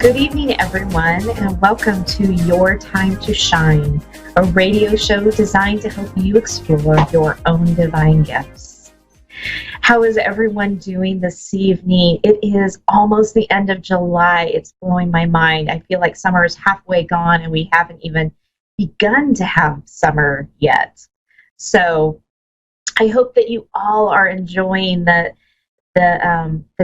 Good evening, everyone, and welcome to Your Time to Shine, a radio show designed to help you explore your own divine gifts. How is everyone doing this evening? It is almost the end of July. It's blowing my mind. I feel like summer is halfway gone, and we haven't even begun to have summer yet. So I hope that you all are enjoying the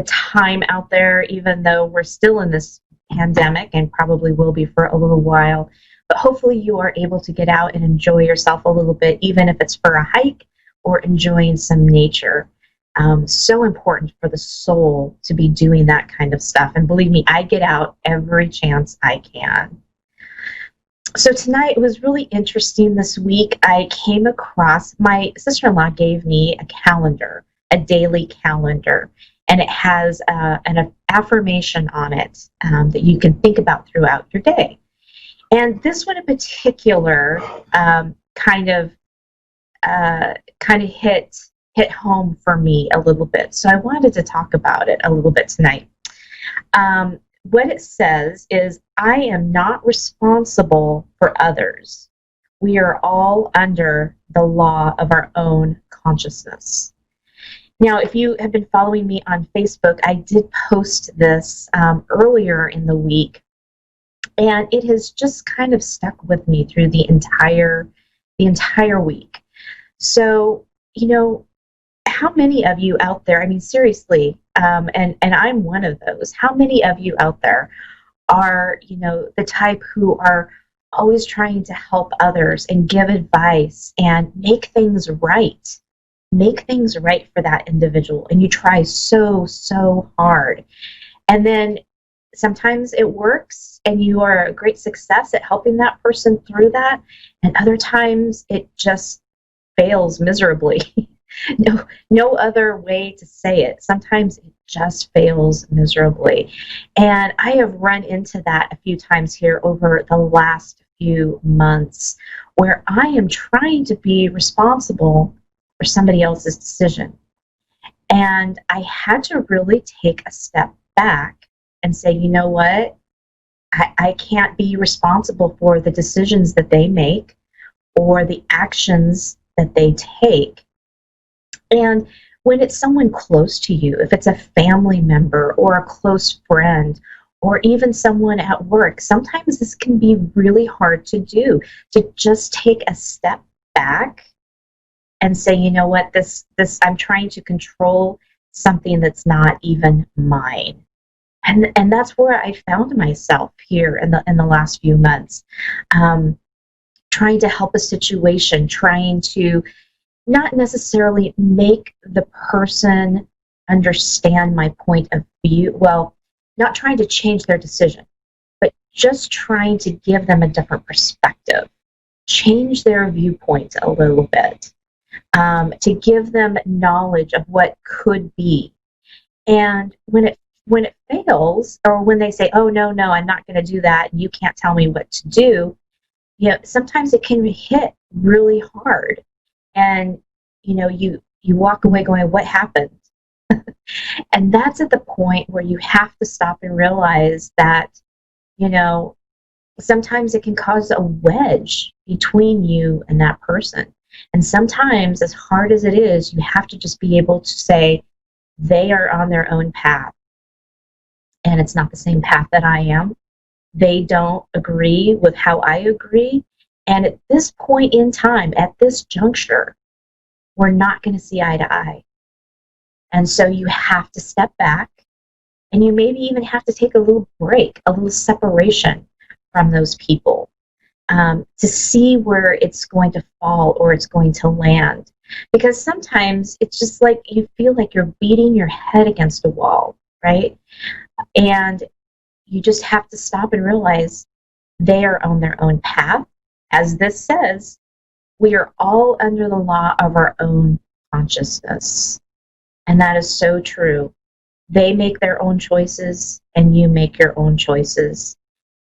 time out there, even though we're still in this pandemic and probably will be for a little while. But hopefully you are able to get out and enjoy yourself a little bit, even if it's for a hike or enjoying some nature. So important for the soul to be doing that kind of stuff. And believe me, I get out every chance I can. So tonight was really interesting this week. I came across, my sister-in-law gave me a calendar, a daily calendar, and it has an affirmation on it that you can think about throughout your day. And this one in particular kind of hit home for me a little bit. So I wanted to talk about it a little bit tonight. What it says is, I am not responsible for others. We are all under the law of our own consciousness. Now, if you have been following me on Facebook, I did post this earlier in the week, and it has just kind of stuck with me through the entire week. So, how many of you out there, I mean, seriously, and I'm one of those, how many of you out there are, the type who are always trying to help others and give advice and make things right? Make things right for that individual, and you try so hard, and then sometimes it works and you are a great success at helping that person through that, and other times it just fails miserably. No other way to say it. Sometimes it just fails miserably, and I have run into that a few times here over the last few months, where I am trying to be responsible for somebody else's decision. And I had to really take a step back and say, you know what? I can't be responsible for the decisions that they make or the actions that they take. And when it's someone close to you, if it's a family member or a close friend or even someone at work, sometimes this can be really hard to do, to just take a step back and say, you know what, this I'm trying to control something that's not even mine. And that's where I found myself here in the last few months, trying to help a situation, trying to not necessarily make the person understand my point of view. Well, not trying to change their decision, but just trying to give them a different perspective, change their viewpoint a little bit. To give them knowledge of what could be. And when it fails, or when they say, oh, no, I'm not going to do that, and you can't tell me what to do, sometimes it can hit really hard. And, you walk away going, what happened? And that's at the point where you have to stop and realize that, sometimes it can cause a wedge between you and that person. And sometimes, as hard as it is, you have to just be able to say, they are on their own path, and it's not the same path that I am. They don't agree with how I agree. And at this point in time, at this juncture, we're not going to see eye to eye. And so you have to step back, and you maybe even have to take a little break, a little separation from those people. To see where it's going to fall or it's going to land. Because sometimes it's just like you feel like you're beating your head against a wall, right? And you just have to stop and realize they are on their own path. As this says, we are all under the law of our own consciousness. And that is so true. They make their own choices, and you make your own choices.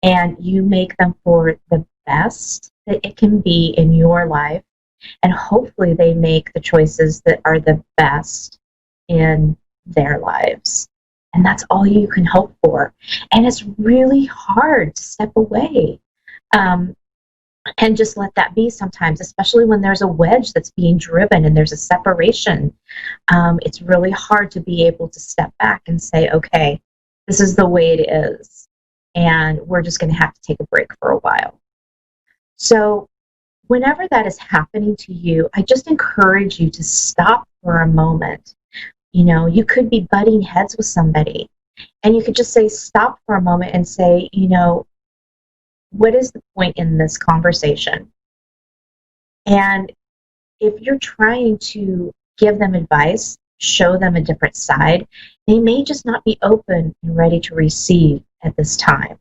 And you make them for the best that it can be in your life, and hopefully they make the choices that are the best in their lives. and that's all you can hope for. And it's really hard to step away. And just let that be sometimes, especially when there's a wedge that's being driven and there's a separation. It's really hard to be able to step back and say, okay, this is the way it is, and we're just going to have to take a break for a while. So whenever that is happening to you, I just encourage you to stop for a moment. You could be butting heads with somebody, and you could just say, stop for a moment and say, what is the point in this conversation? And if you're trying to give them advice, show them a different side, they may just not be open and ready to receive at this time.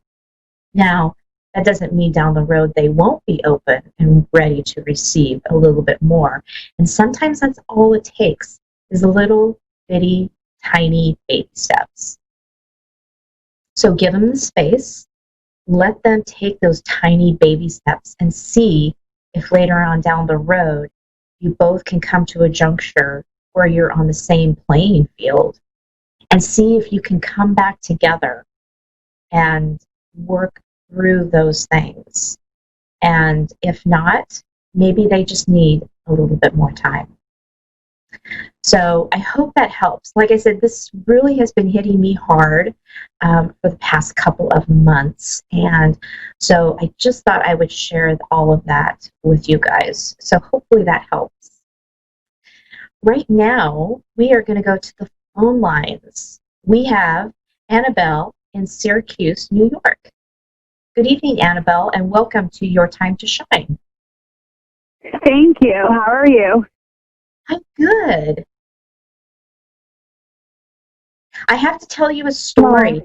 Now, that doesn't mean down the road they won't be open and ready to receive a little bit more. And sometimes that's all it takes, is a little bitty, tiny baby steps. So give them the space. Let them take those tiny baby steps and see if later on down the road you both can come to a juncture where you're on the same playing field, and see if you can come back together and work through those things. And if not, maybe they just need a little bit more time. So I hope that helps. Like I said, this really has been hitting me hard for the past couple of months. And so I just thought I would share all of that with you guys. So hopefully that helps. Right now, we are going to go to the phone lines. We have Annabelle in Syracuse, New York. Good evening, Annabelle, and welcome to Your Time to Shine. Thank you. How are you? I'm good. I have to tell you a story.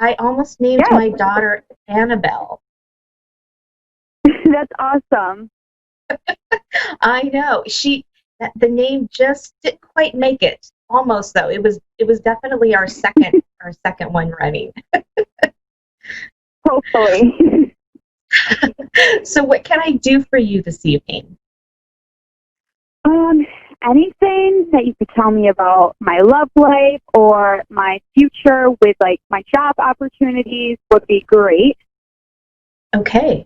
I almost named my daughter Annabelle. That's awesome. I know. The name just didn't quite make it. Almost though. It was definitely our second one running. Hopefully. So what can I do for you this evening? Anything that you could tell me about my love life or my future with like my job opportunities would be great. Okay.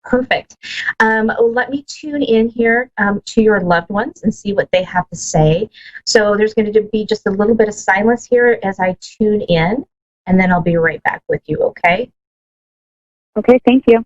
Perfect. Let me tune in here to your loved ones and see what they have to say. So there's going to be just a little bit of silence here as I tune in, and then I'll be right back with you, okay? Okay, thank you.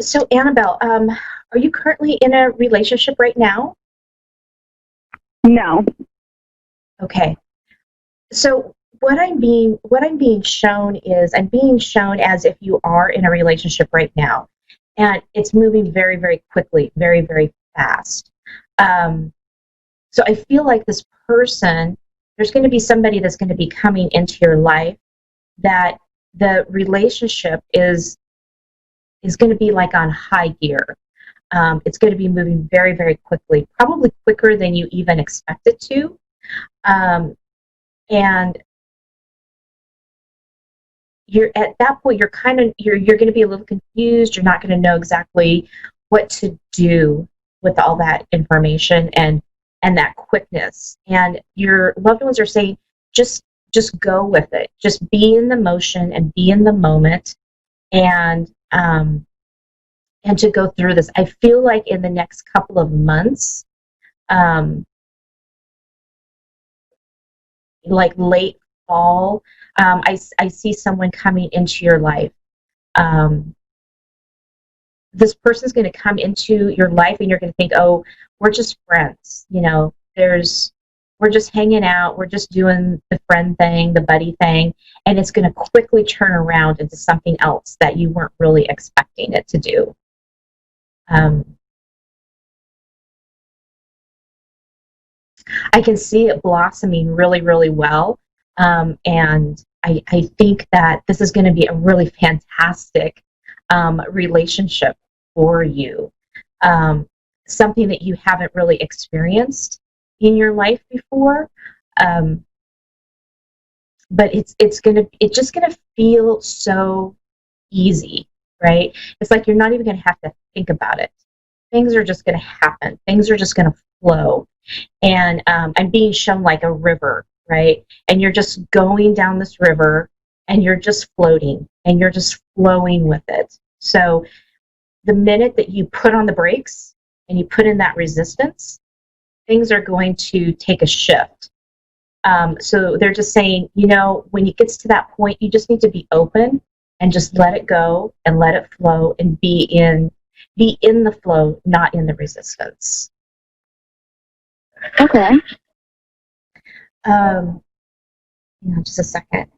So Annabelle, are you currently in a relationship right now? No. Okay. So what I'm being shown is I'm being shown as if you are in a relationship right now, and it's moving very, very quickly, very, very fast. So I feel like this person, there's going to be somebody that's going to be coming into your life that the relationship is going to be like on high gear. It's going to be moving very, very quickly, probably quicker than you even expect it to. And you're at that point, you're going to be a little confused. You're not going to know exactly what to do with all that information and that quickness. And your loved ones are saying, just go with it. Just be in the motion and be in the moment, and to go through this. I feel like in the next couple of months, like late fall, I see someone coming into your life. This person's going to come into your life, and you're going to think, oh, we're just friends. We're just hanging out. We're just doing the friend thing, the buddy thing, and it's going to quickly turn around into something else that you weren't really expecting it to do. I can see it blossoming really, really well, and I think that this is going to be a really fantastic relationship for you. Um, Something that you haven't really experienced in your life before. Um, but it's just gonna feel so easy, right? It's like you're not even gonna have to think about it. Things are just gonna happen. Things are just gonna flow. And I'm being shown like a river, right? And you're just going down this river, and you're just floating, and you're just flowing with it. So the minute that you put on the brakes and you put in that resistance, things are going to take a shift. So they're just saying, when it gets to that point, you just need to be open and just let it go and let it flow and be in the flow, not in the resistance. Okay. Just a second.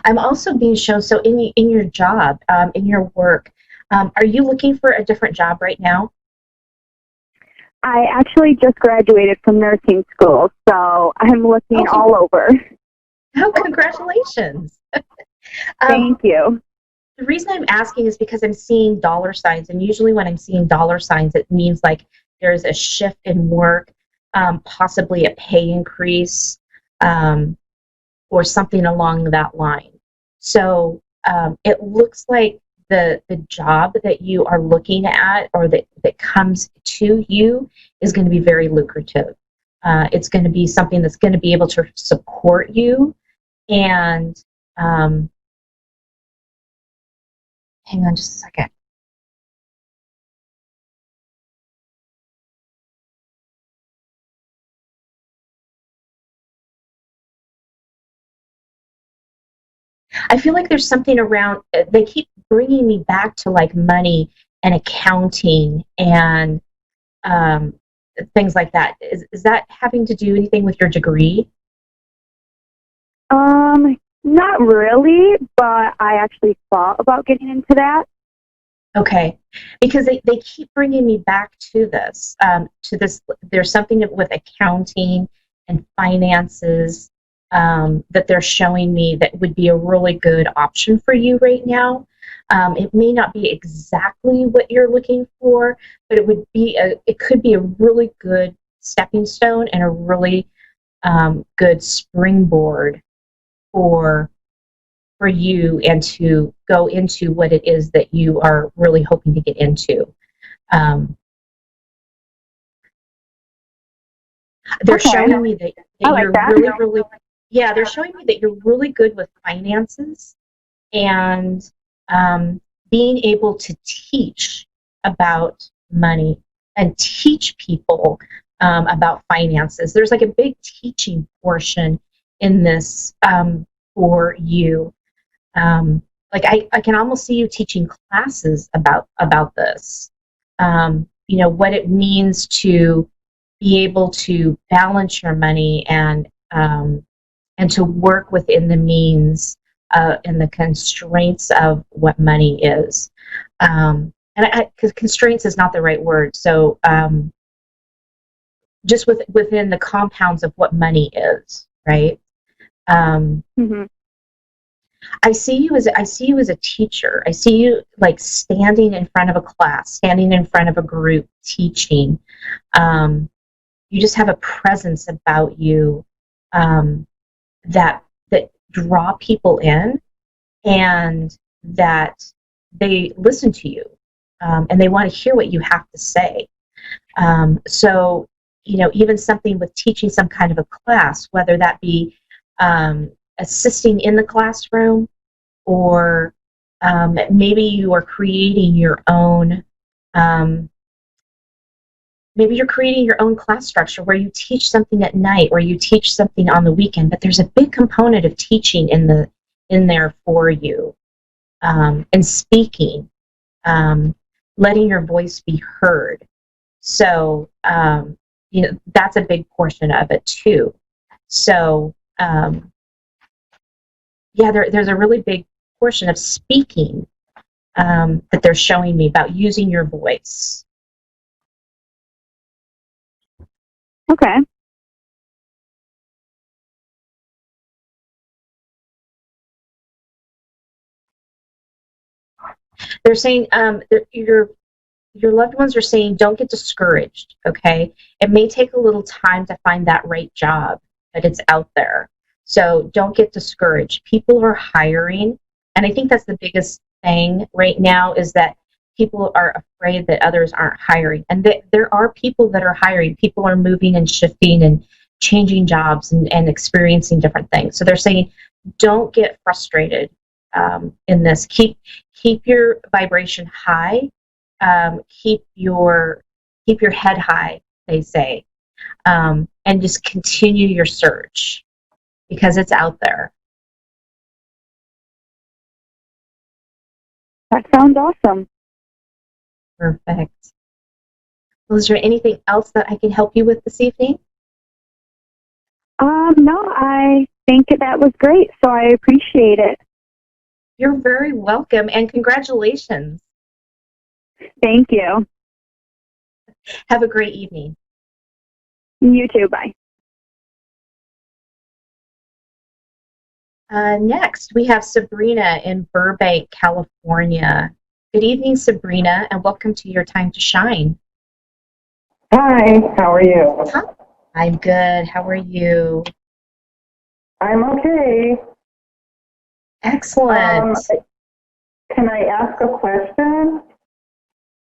I'm also being shown, so in your job, in your work, are you looking for a different job right now? I actually just graduated from nursing school, so I'm looking Okay. all over. Oh, congratulations. Thank you. The reason I'm asking is because I'm seeing dollar signs, and usually when I'm seeing dollar signs, it means like there's a shift in work, possibly a pay increase, or something along that line. So it looks like the job that you are looking at, or that comes to you, is going to be very lucrative. It's going to be something that's going to be able to support you. And hang on just a second. I feel like there's something around, they keep bringing me back to like money and accounting and um, things like that. Is that having to do anything with your degree? Not really, but I actually thought about getting into that. Okay, because they keep bringing me back to this. There's something with accounting and finances that they're showing me that would be a really good option for you right now. It may not be exactly what you're looking for, but it could be a really good stepping stone and a really good springboard for you, and to go into what it is that you are really hoping to get into. Um, they're Okay. showing me that I like you're that. really, yeah, they're showing me that you're really good with finances, and being able to teach about money and teach people about finances. There's like a big teaching portion in this for you. Like I can almost see you teaching classes about this. What it means to be able to balance your money, and to work within the means and the constraints of what money is. And because constraints is not the right word, so just within the compounds of what money is, right? Mm-hmm. I see you as a teacher. I see you like standing in front of a class, standing in front of a group, teaching. You just have a presence about you that draw people in, and that they listen to you, and they want to hear what you have to say. So, even something with teaching some kind of a class, whether that be assisting in the classroom, or maybe you are creating your own. Maybe you're creating your own class structure where you teach something at night, or you teach something on the weekend. But there's a big component of teaching in there for you, and speaking, letting your voice be heard. So that's a big portion of it too. So yeah, there's a really big portion of speaking that they're showing me about using your voice. Okay. They're saying your loved ones are saying don't get discouraged. Okay, it may take a little time to find that right job, but it's out there. So don't get discouraged. People are hiring, and I think that's the biggest thing right now is that people are afraid that others aren't hiring, and there are people that are hiring. People are moving and shifting and changing jobs and experiencing different things. So they're saying don't get frustrated in this. Keep your vibration high. Keep your head high, they say, and just continue your search because it's out there. That sounds awesome. Perfect. Well, is there anything else that I can help you with this evening? No, I think that was great, so I appreciate it. You're very welcome, and congratulations. Thank you. Have a great evening. You too. Bye. Next, we have Sabrina in Burbank, California. Good evening, Sabrina, and welcome to Your Time to Shine. Hi, how are you? Hi. I'm good. How are you? I'm okay. Excellent. Can I ask a question?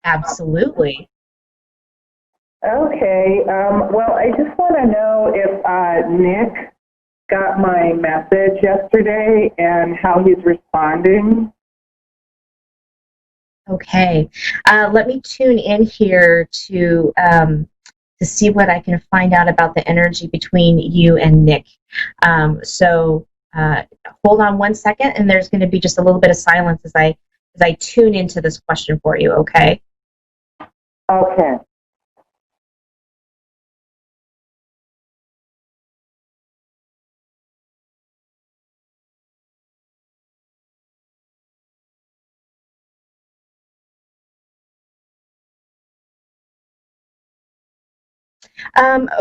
Absolutely. Okay. Well, I just want to know if Nick got my message yesterday and how he's responding. Okay. Let me tune in here to see what I can find out about the energy between you and Nick. So hold on one second, and there's going to be just a little bit of silence as I tune into this question for you. Okay. Okay.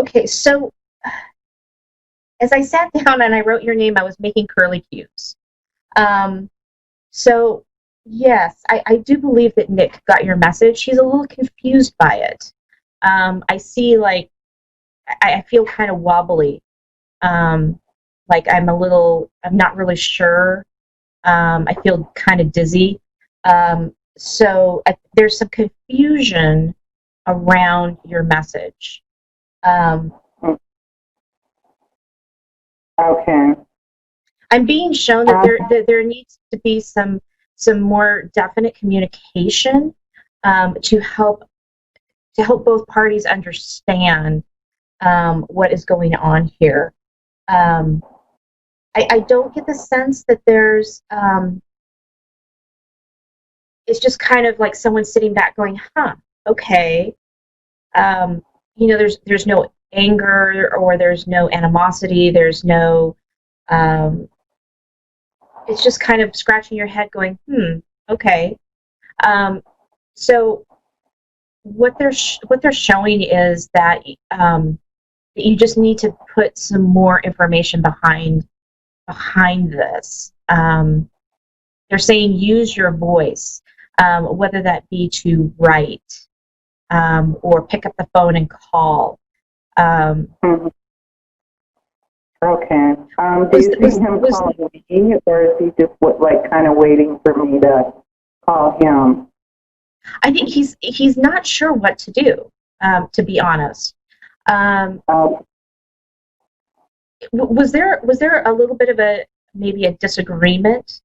Okay. So as I sat down and I wrote your name, I was making curly cues. So yes, I do believe that Nick got your message. He's a little confused by it. I see, like, I feel kind of wobbly. Like I'm not really sure. I feel kind of dizzy. So there's some confusion around your message. Okay. I'm being shown that there needs to be some more definite communication to help both parties understand what is going on here. I don't get the sense that there's it's just kind of like someone sitting back going, huh, okay. There's no anger, or there's no animosity, there's no it's just kind of scratching your head going, okay. So what they're showing is that you just need to put some more information behind this. They're saying use your voice, whether that be to write or pick up the phone and call. Okay. Do you see him calling me, or is he just kind of waiting for me to call him? I think he's not sure what to do, to be honest. Was there a little bit of maybe a disagreement?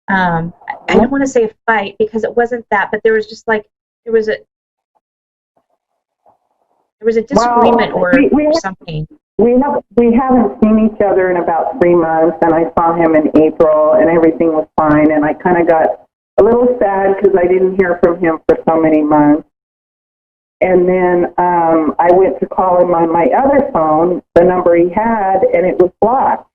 I don't want to say a fight because it wasn't that, but there was just like there was a disagreement or something. We haven't seen each other in about 3 months, and I saw him in April, and everything was fine, and I kind of got a little sad because I didn't hear from him for so many months. And then I went to call him on my other phone, the number he had, and it was blocked.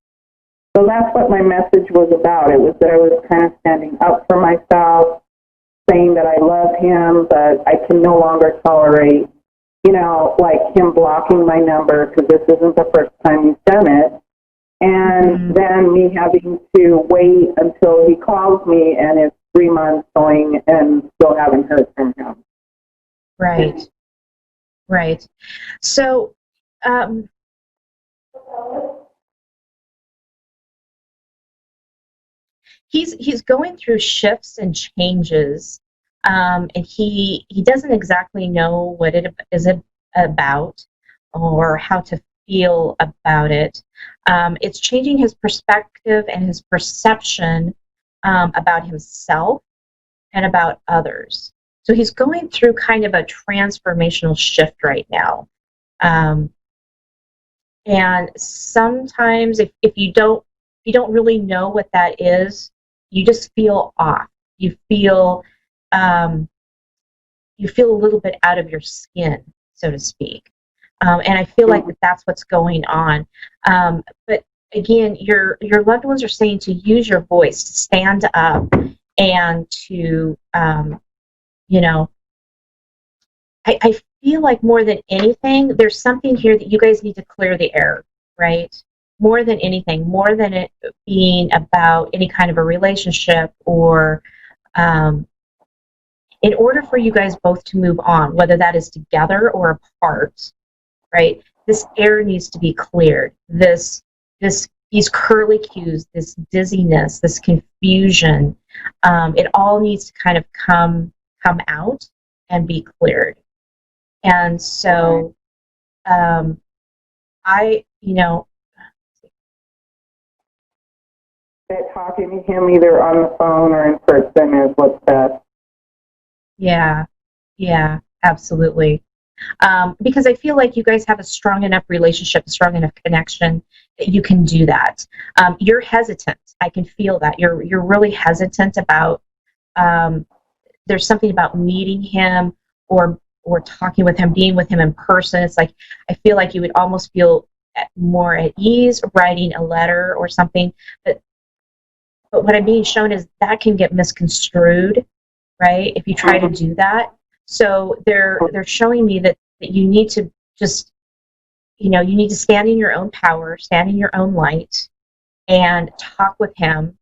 So that's what my message was about. It was that I was kind of standing up for myself, saying that I love him, but I can no longer tolerate, like him blocking my number because this isn't the first time he's done it. And then me having to wait until he calls me, and it's 3 months going and still haven't heard from him. Right. Right. So, he's going through shifts and changes, and he doesn't exactly know what it is about or how to feel about it. It's changing his perspective and his perception about himself and about others. So he's going through kind of a transformational shift right now. And sometimes if you don't really know what that is, you just feel off. You feel a little bit out of your skin, so to speak. And I feel like that's what's going on. But again, your loved ones are saying to use your voice, to stand up, and to I feel like more than anything, there's something here that you guys need to clear the air, right? More than anything, more than it being about any kind of a relationship or in order for you guys both to move on, whether that is together or apart, right? This air needs to be cleared. These curly cues, this dizziness, this confusion, it all needs to kind of come out and be cleared. And so, that talking to him either on the phone or in person is what's best. Yeah, absolutely. Because I feel like you guys have a strong enough relationship, a strong enough connection that you can do that. You're hesitant. I can feel that. You're really hesitant about, there's something about meeting him or talking with him, being with him in person. It's like, I feel like you would almost feel more at ease writing a letter or something. But what I'm being shown is that can get misconstrued, right, if you try to do that. So they're showing me that you need to just, you need to stand in your own power, stand in your own light, and talk with him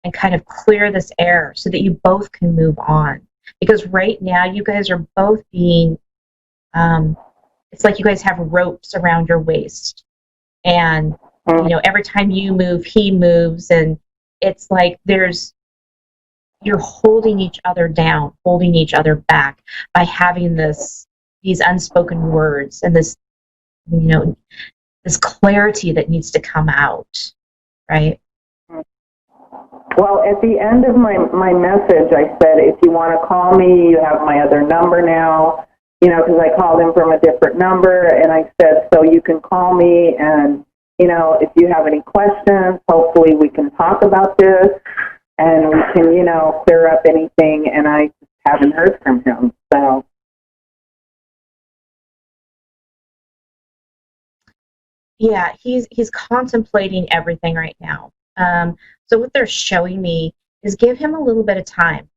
and kind of clear this air so that you both can move on. Because right now you guys are both being, it's like you guys have ropes around your waist. And, every time you move, he moves. And it's like you're holding each other down, holding each other back by having these unspoken words and this clarity that needs to come out, right? Well, at the end of my message, I said, if you want to call me, you have my other number now, because I called him from a different number, and I said, so you can call me, and, if you have any questions, hopefully we can talk about this, and we can, clear up anything, and I haven't heard from him, so. Yeah, he's contemplating everything right now. So what they're showing me is give him a little bit of time.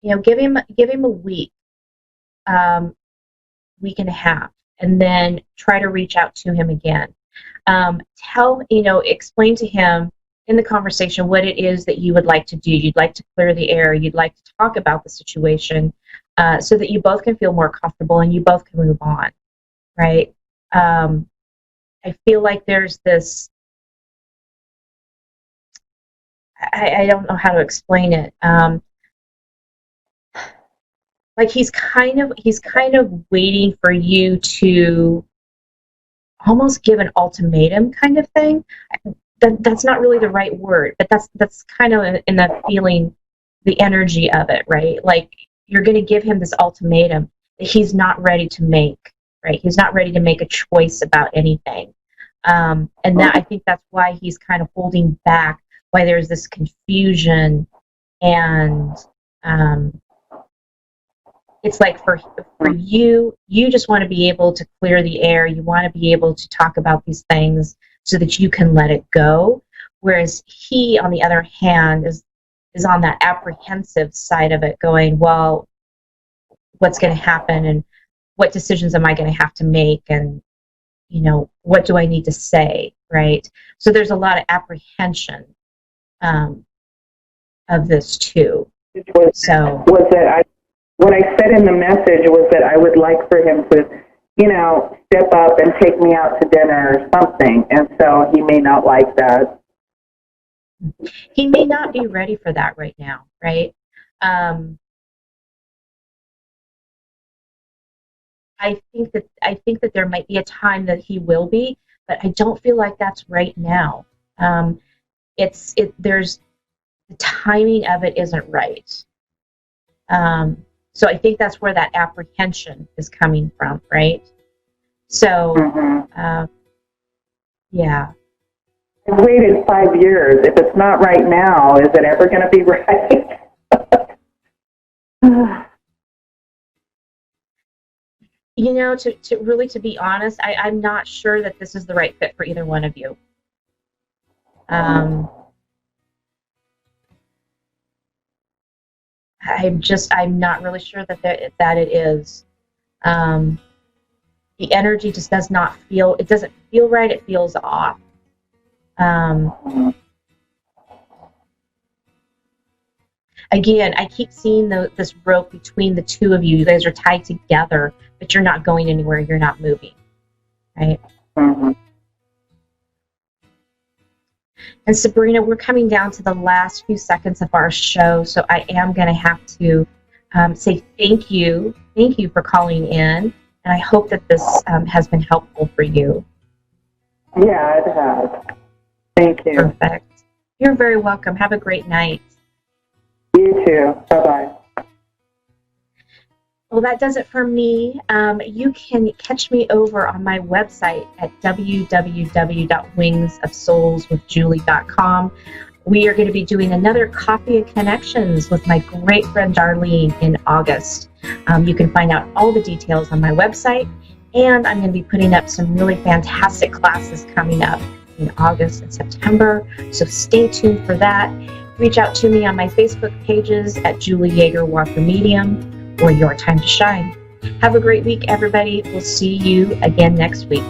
Give him a week, week and a half, and then try to reach out to him again. Explain to him in the conversation what it is that you would like to do. You'd like to clear the air. You'd like to talk about the situation so that you both can feel more comfortable and you both can move on, right? I feel like there's this, I don't know how to explain it. Like he's kind of waiting for you to almost give an ultimatum kind of thing. That's not really the right word, but that's kind of in the feeling, the energy of it, right? Like you're going to give him this ultimatum that he's not ready to make, right? He's not ready to make a choice about anything. And that, I think that's why he's kind of holding back, why there's this confusion, and it's like for you just want to be able to clear the air. You want to be able to talk about these things so that you can let it go. Whereas he, on the other hand, is is on that apprehensive side of it, going, well, what's going to happen, and what decisions am I going to have to make, and what do I need to say, right? So there's a lot of apprehension of this too. Was that what I said in the message was that I would like for him to, step up and take me out to dinner or something, and so he may not like that. He may not be ready for that right now, right? I think that there might be a time that he will be, but I don't feel like that's right now. There's the timing of it isn't right. So I think that's where that apprehension is coming from, right? So, yeah. I've waited 5 years. If it's not right now, is it ever going to be right? To be honest, I'm not sure that this is the right fit for either one of you. I'm not really sure that it is. The energy just doesn't feel right. It feels off. Again, I keep seeing this rope between the two of you. You guys are tied together, but you're not going anywhere. You're not moving, right? Mm-hmm. And Sabrina, we're coming down to the last few seconds of our show, so I am going to have to say thank you. Thank you for calling in, and I hope that this has been helpful for you. Yeah, it has. Thank you. Perfect. You're very welcome. Have a great night. You too. Bye-bye. Well, that does it for me. You can catch me over on my website at www.wingsofsoulswithjulie.com. We are going to be doing another Coffee and Connections with my great friend Darlene in August. You can find out all the details on my website, and I'm going to be putting up some really fantastic classes coming up in August and September, so stay tuned for that. Reach out to me on my Facebook pages at Julie YeagerWalker Medium or Your Time to Shine. Have a great week, everybody. We'll see you again next week.